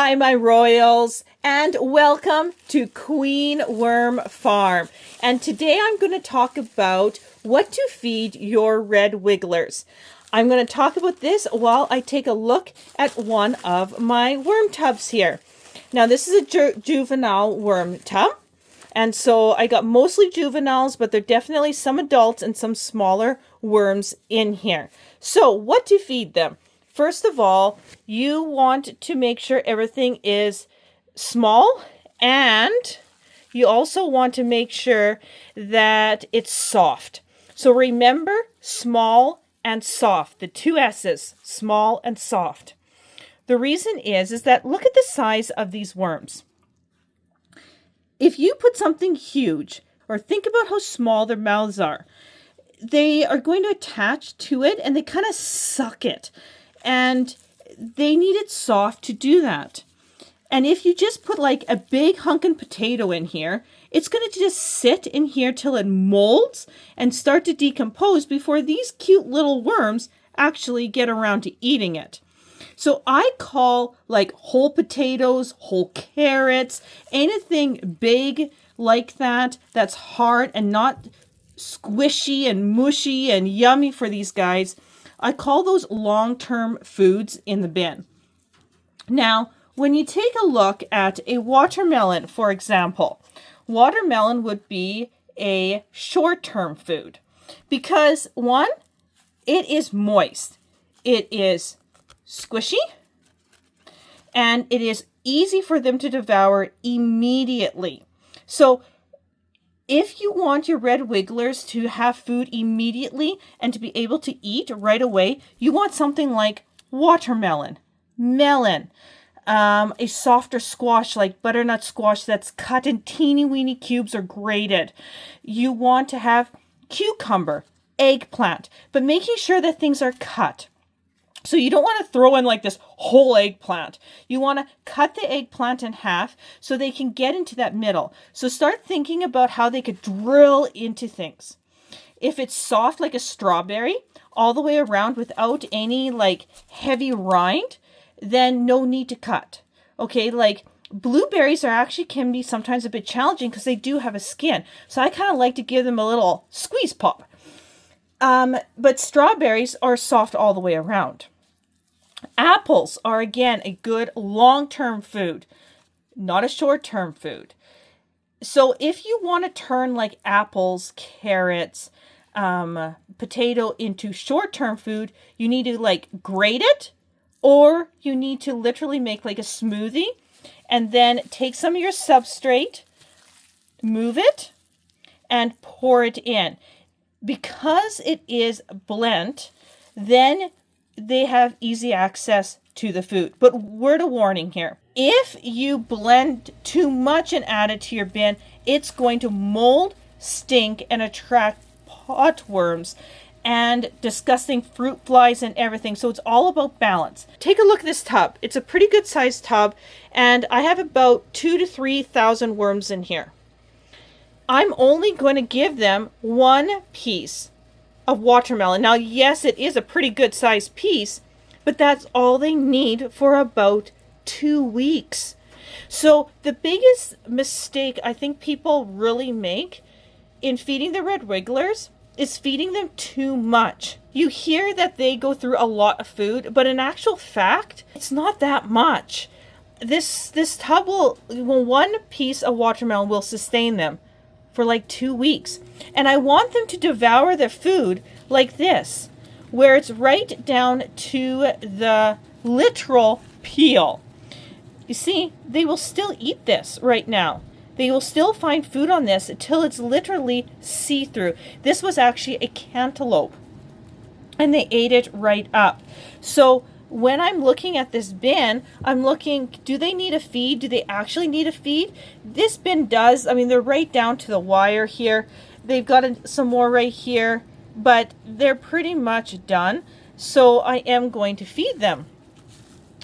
Hi, my royals, and welcome to Queen Worm Farm. And today I'm going to talk about what to feed your red wigglers. I'm going to talk about this while I take a look at one of my worm tubs here. Now, this is a juvenile worm tub. And so I got mostly juveniles, but there are definitely some adults and some smaller worms in here. So what to feed them? First of all, you want to make sure everything is small, and you also want to make sure that it's soft. So remember, small and soft, the two S's, small and soft. The reason is that look at the size of these worms. If you put something huge, or think about how small their mouths are, they are going to attach to it and they kind of suck it. And they need it soft to do that. And if you just put like a big hunkin' potato in here, it's going to just sit in here till it molds and start to decompose before these cute little worms actually get around to eating it. So I call like whole potatoes, whole carrots, anything big like that that's hard and not squishy and mushy and yummy for these guys. I call those long-term foods in the bin. Now, when you take a look at a watermelon, for example, watermelon would be a short-term food because, one, it is moist, it is squishy, and it is easy for them to devour immediately. So if you want your red wigglers to have food immediately and to be able to eat right away, you want something like watermelon, melon, a softer squash like butternut squash that's cut in teeny weeny cubes or grated. You want to have cucumber, eggplant, but making sure that things are cut. So you don't want to throw in like this whole eggplant. You want to cut the eggplant in half so they can get into that middle. So start thinking about how they could drill into things. If it's soft like a strawberry, all the way around without any like heavy rind, then no need to cut. Okay, like blueberries can be sometimes a bit challenging because they do have a skin. So I kind of like to give them a little squeeze pop. But strawberries are soft all the way around. Apples are, again, a good long-term food, not a short-term food. So if you want to turn like apples, carrots, potato into short-term food, you need to like grate it, or you need to literally make like a smoothie and then take some of your substrate, move it, and pour it in. Because it is blent, then they have easy access to the food. But word of warning here. If you blend too much and add it to your bin, it's going to mold, stink, and attract potworms and disgusting fruit flies and everything. So it's all about balance. Take a look at this tub. It's a pretty good sized tub, and I have about 2,000 to 3,000 worms in here. I'm only going to give them one piece of watermelon. Now, yes, it is a pretty good sized piece, but that's all they need for about 2 weeks. So the biggest mistake I think people really make in feeding the red wigglers is feeding them too much. You hear that they go through a lot of food, but in actual fact, it's not that much. This tub one piece of watermelon will sustain them for like 2 weeks. And I want them to devour their food like this, where it's right down to the literal peel. You see, they will still eat this right now. They will still find food on this until it's literally see-through. This was actually a cantaloupe, and they ate it right up. So when I'm looking at this bin, I'm looking, do they need a feed? Do they actually need a feed? This bin does. I mean, they're right down to the wire here. They've got some more right here, but they're pretty much done. So I am going to feed them.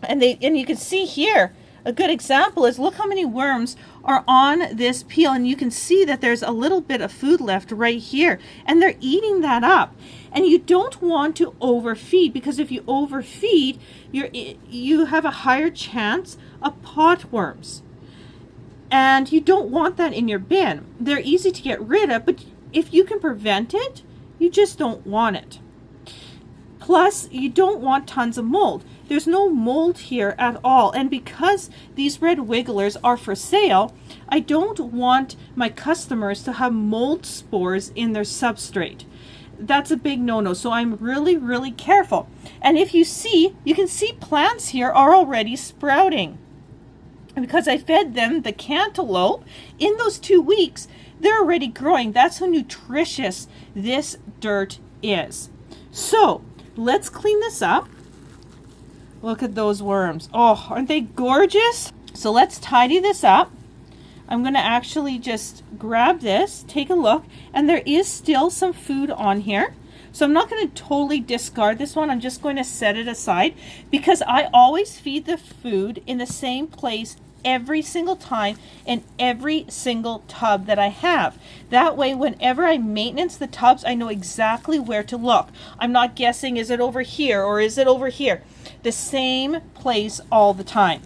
And you can see here, a good example is look how many worms are on this peel, and you can see that there's a little bit of food left right here, and they're eating that up. And you don't want to overfeed, because if you overfeed, you have a higher chance of potworms. And you don't want that in your bin. They're easy to get rid of, but if you can prevent it, you just don't want it. Plus, you don't want tons of mold. There's no mold here at all. And because these red wigglers are for sale, I don't want my customers to have mold spores in their substrate. That's a big no-no. So I'm really, really careful. And if you see, you can see plants here are already sprouting. And because I fed them the cantaloupe, in those 2 weeks, they're already growing. That's how nutritious this dirt is. So let's clean this up. Look at those worms. Oh, aren't they gorgeous? So let's tidy this up. I'm going to actually just grab this, take a look, and there is still some food on here. So I'm not going to totally discard this one. I'm just going to set it aside because I always feed the food in the same place every single time in every single tub that I have. That way, whenever I maintenance the tubs, I know exactly where to look. I'm not guessing, is it over here or is it over here? The same place all the time.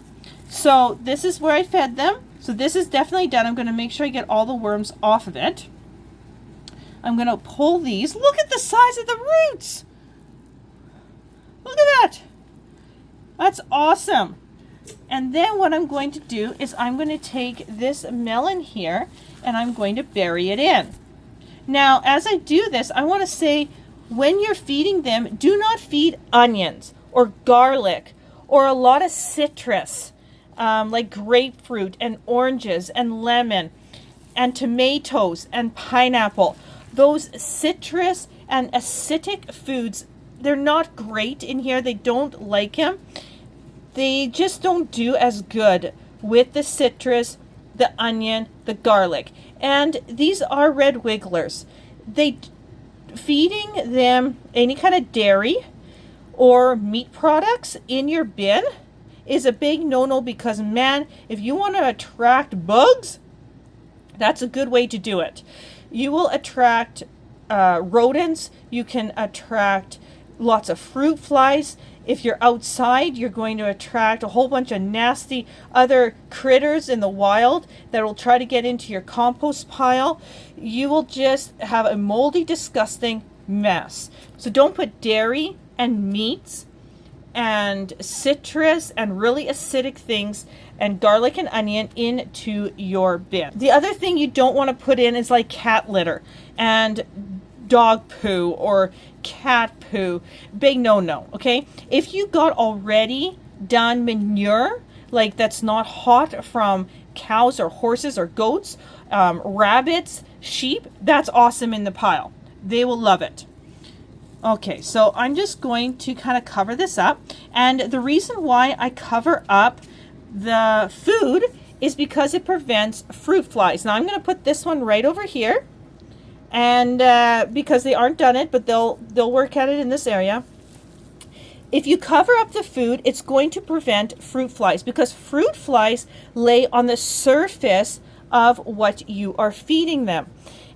So this is where I fed them. So this is definitely done. I'm going to make sure I get all the worms off of it. I'm going to pull these. Look at the size of the roots. Look at that. That's awesome. And then what I'm going to do is I'm going to take this melon here and I'm going to bury it in. Now, as I do this, I want to say when you're feeding them, do not feed onions or garlic or a lot of citrus, like grapefruit and oranges and lemon and tomatoes and pineapple. Those citrus and acidic foods, they're not great in here. They don't like them. They just don't do as good with the citrus, the onion, the garlic. And these are red wigglers. Feeding them any kind of dairy or meat products in your bin is a big no-no because, man, if you want to attract bugs, that's a good way to do it. You will attract rodents. You can attract lots of fruit flies. If you're outside, you're going to attract a whole bunch of nasty other critters in the wild that will try to get into your compost pile. You will just have a moldy, disgusting mess. So don't put dairy and meats and citrus and really acidic things and garlic and onion into your bin. The other thing you don't want to put in is like cat litter and dog poo or cat poo. Big no-no, okay? If you got already done manure, like that's not hot from cows or horses or goats, rabbits, sheep, that's awesome in the pile. They will love it. Okay, so I'm just going to kind of cover this up. And the reason why I cover up the food is because it prevents fruit flies. Now I'm going to put this one right over here. And because they aren't done it, but they'll work at it in this area. If you cover up the food, it's going to prevent fruit flies because fruit flies lay on the surface of what you are feeding them.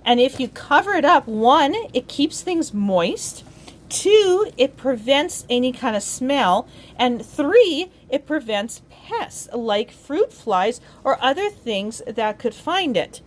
And if you cover it up, 1, it keeps things moist. 2, it prevents any kind of smell. And 3, it prevents pests like fruit flies or other things that could find it.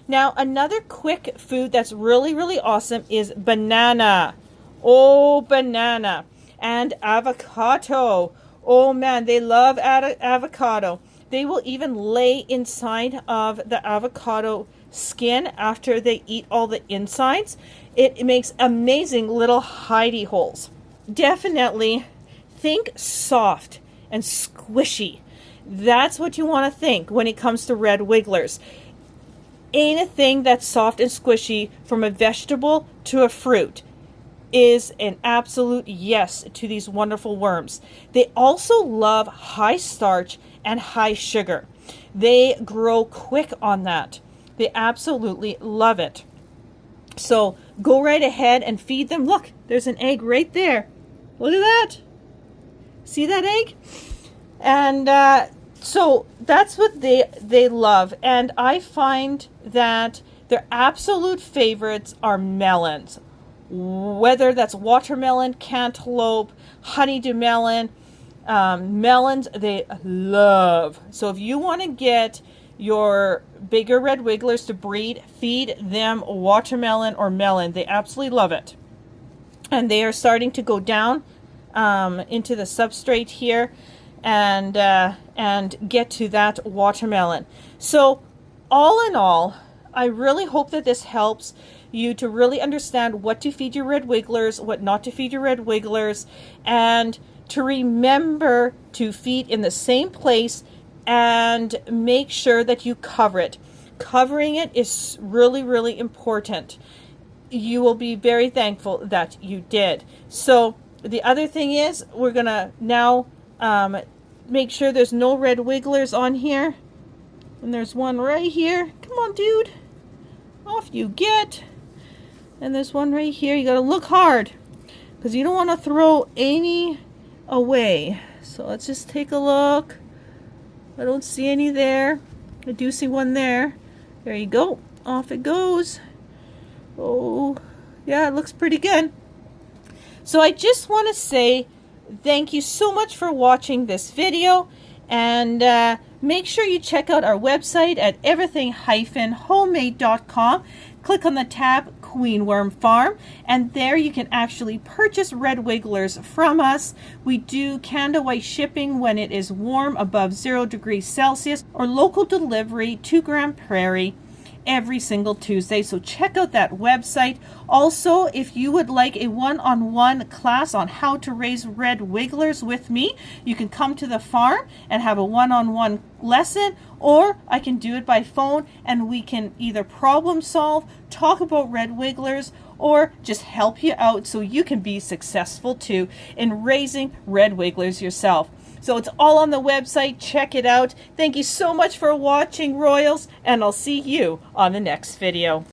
Now, another quick food that's really, really awesome is banana. Oh, banana. And avocado. Oh, man, they love avocado. They will even lay inside of the avocado skin after they eat all the insides. It makes amazing little hidey holes. Definitely think soft and squishy. That's what you want to think when it comes to red wigglers. Anything that's soft and squishy, from a vegetable to a fruit, is an absolute yes to these wonderful worms. They also love high starch and high sugar. They grow quick on that. They absolutely love it. So go right ahead and feed them. Look, there's an egg right there. Look at that. See that egg? And So that's what they love, and I find that their absolute favorites are melons, whether that's watermelon, cantaloupe, honeydew melon. Melons they love. So if you want to get your bigger red wigglers to breed, feed them watermelon or melon. They absolutely love it. And they are starting to go down into the substrate here and get to that watermelon. So all in all, I really hope that this helps you to really understand what to feed your red wigglers, what not to feed your red wigglers, and to remember to feed in the same place and make sure that you cover it. Covering it is really, really important. You will be very thankful that you did. So the other thing is we're going to now make sure there's no red wigglers on here. And there's one right here. Come on, dude. Off you get. And there's one right here. You got to look hard because you don't want to throw any away. So let's just take a look. I don't see any there. I do see one there. There you go. Off it goes. Oh, yeah, it looks pretty good. So I just want to say thank you so much for watching this video, and make sure you check out our website at everything-homemade.com. Click on the tab Queen Worm Farm, and there you can actually purchase red wigglers from us. We do Canada White shipping when it is warm above 0 degrees Celsius, or local delivery to Grand Prairie every single Tuesday. So check out that website. Also, if you would like a one-on-one class on how to raise red wigglers with me, you can come to the farm and have a one-on-one lesson, or I can do it by phone and we can either problem solve, talk about red wigglers, or just help you out so you can be successful too in raising red wigglers yourself. So it's all on the website. Check it out. Thank you so much for watching, Royals, and I'll see you on the next video.